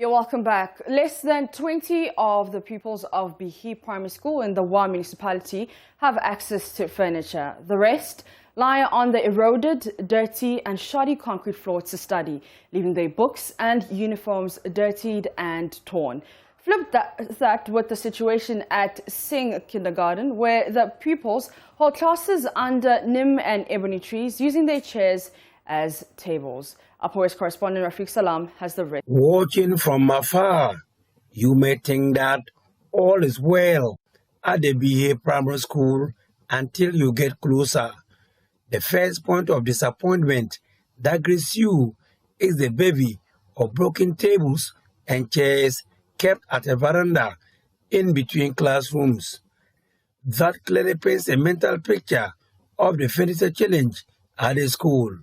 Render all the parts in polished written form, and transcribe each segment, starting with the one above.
You're welcome back. Less than 20 of the pupils of Biihee Primary School in the Wa municipality have access to furniture. The rest lie on the eroded, dirty and shoddy concrete floor to study, leaving their books and uniforms dirtied and torn. Flip that with the situation at Sing Kindergarten, where the pupils hold classes under neem and ebony trees, using their chairs as tables. Upper West correspondent Rafiq Salam has the rest. Watching from afar, you may think that all is well at the Biihee Primary School until you get closer. The first point of disappointment that greets you is the bevy of broken tables and chairs kept at a veranda in between classrooms. That clearly paints a mental picture of the furniture challenge at the school.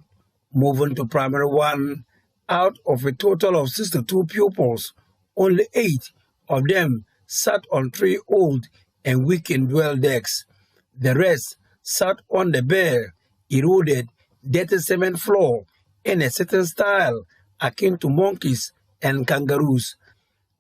Moving to Primary 1, out of a total of 62 pupils, only 8 of them sat on 3 old and weakened dwell decks. The rest sat on the bare, eroded, dirty cement floor in a certain style akin to monkeys and kangaroos.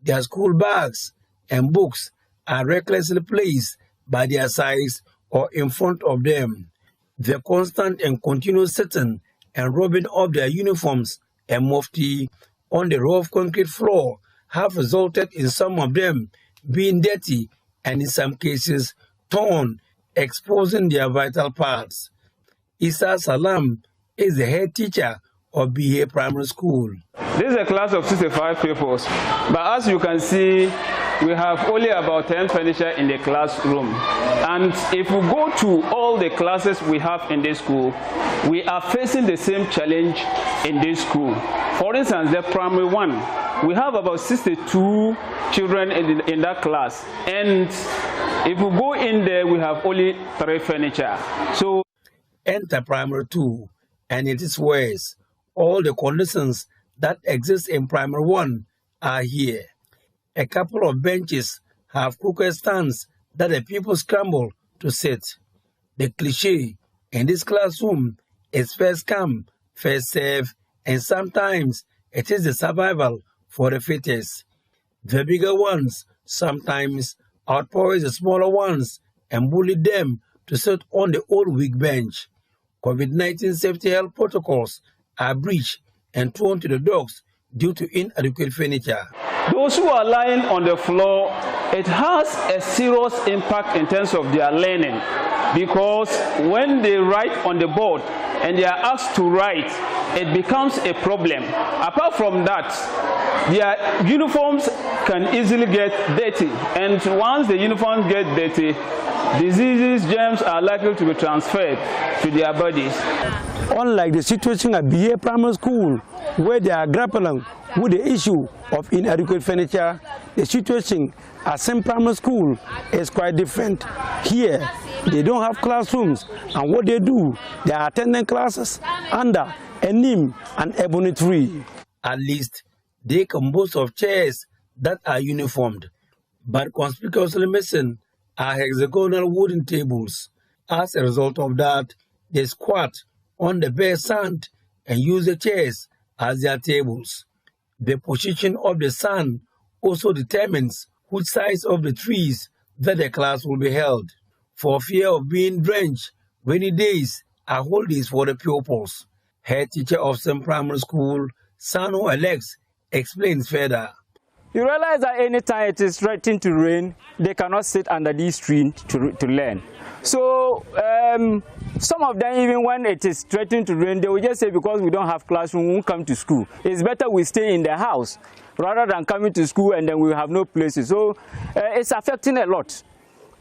Their school bags and books are recklessly placed by their sides or in front of them. The constant and continuous sitting and rubbing of their uniforms and mufti on the rough concrete floor have resulted in some of them being dirty and in some cases torn, exposing their vital parts. Isa Salam is the head teacher of Biihee Primary School. This is a class of 65 pupils, but as you can see, we have only about 10 furniture in the classroom. And if we go to all the classes we have in this school, we are facing the same challenge in this school. For instance, the Primary 1, we have about 62 children in that class. And if we go in there, we have only 3 furniture. So enter Primary 2, and it is worse. All the conditions that exist in Primary 1 are here. A couple of benches have cooker stands that the people scramble to sit. The cliché in this classroom is first come, first serve, and sometimes it is the survival for the fittest. The bigger ones sometimes outpoise the smaller ones and bully them to sit on the old weak bench. COVID-19 safety health protocols are breached and thrown to the dogs due to inadequate furniture. Those who are lying on the floor, it has a serious impact in terms of their learning, because when they write on the board and they are asked to write, it becomes a problem. Apart from that, their uniforms can easily get dirty, and once the uniforms get dirty, diseases, germs are likely to be transferred to their bodies. Unlike the situation at Biihee Primary School, where they are grappling with the issue of inadequate furniture, the situation at Sing Primary School is quite different. Here, they don't have classrooms, and what they do, they are attending classes under a neem and ebony tree. At least, they compose of chairs that are uniformed, but conspicuously missing are hexagonal wooden tables. As a result of that, they squat on the bare sand and use the chairs as their tables. The position of the sun also determines which size of the trees that the class will be held. For fear of being drenched, rainy days are holidays for the pupils. Head teacher of Sing Primary School, Sano Alex, explains further. You realize that anytime it is threatening to rain, they cannot sit under these trees to learn. So some of them, even when it is threatening to rain, they will just say, because we don't have classroom, we won't come to school. It's better we stay in the house rather than coming to school and then we have no places. So it's affecting a lot.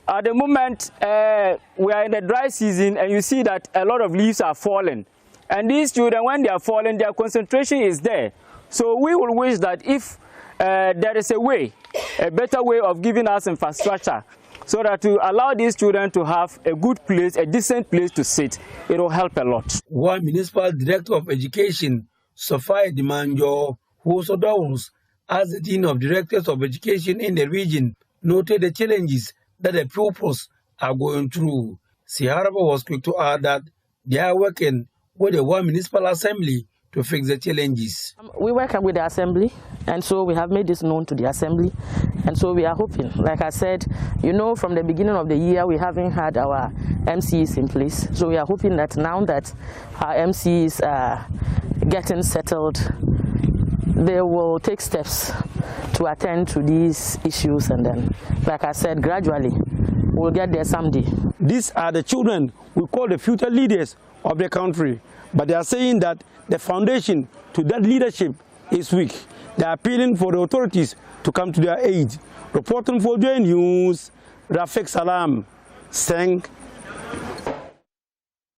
At the moment, we are in the dry season, and you see that a lot of leaves are falling. And these children, when they are falling, their concentration is there. So we will wish that if there is a better way of giving us infrastructure, so that to allow these children to have a good place, a decent place to sit, it will help a lot. One Municipal Director of Education, Sophia Dimanjo, who also doubles as the Dean of Directors of Education in the region, noted the challenges that the pupils are going through. Siharaba was quick to add that they are working with the One Municipal Assembly to fix the challenges. We work with the Assembly And so we have made this known to the Assembly. And so we are hoping, like I said, you know, from the beginning of the year, we haven't had our MCs in place. So we are hoping that now that our MCs are getting settled, they will take steps to attend to these issues. And then, like I said, gradually, we'll get there someday. These are the children we call the future leaders of the country. But they are saying that the foundation to that leadership is weak. They are appealing for the authorities to come to their aid. Reporting for Joy News, Rafik Salam, Sing.